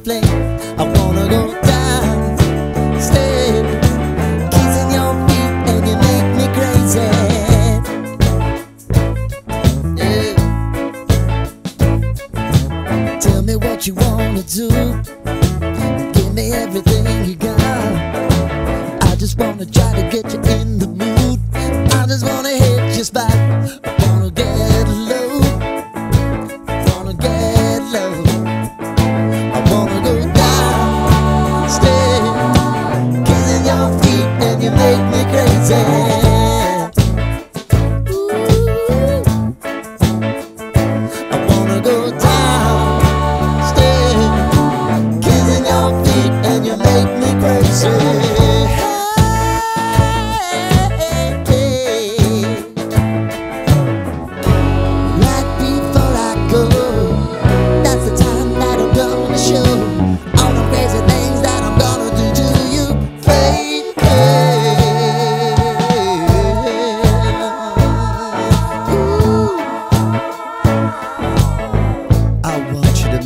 flame. I wanna go down, stay, kissing your feet, and you make me crazy. Yeah. Tell me what you wanna do, give me everything you got. I just wanna try to get you in the mood. I just wanna hit your spot. I wanna get low, wanna get low. I wanna go down, stay, kissing your feet, and you make me crazy. I wanna go down, stay, kissing your feet, and you make me crazy.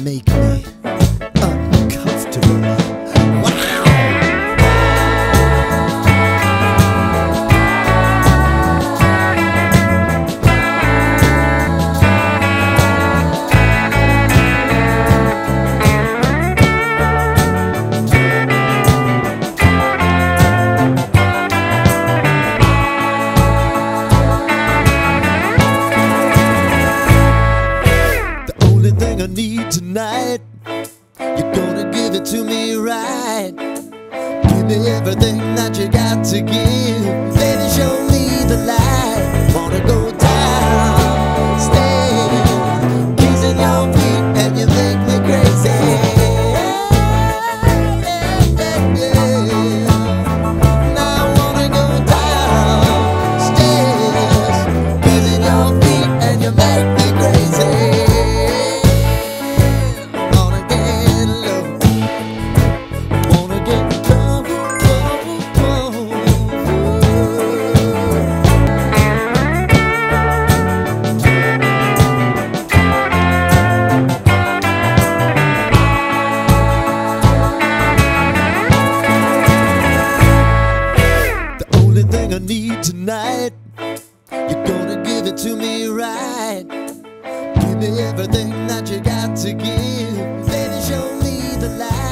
Make me uncomfortable. The only thing I need tonight, you're gonna give it to me right. Give me everything that you got to give. Baby, show me the light. Wanna go down, stay, kissing your feet, and you make me crazy. Now I wanna go downstairs, kissing your feet, and you make me crazy. I need tonight, you're gonna give it to me right. Give me everything that you got to give. Baby, show me the light.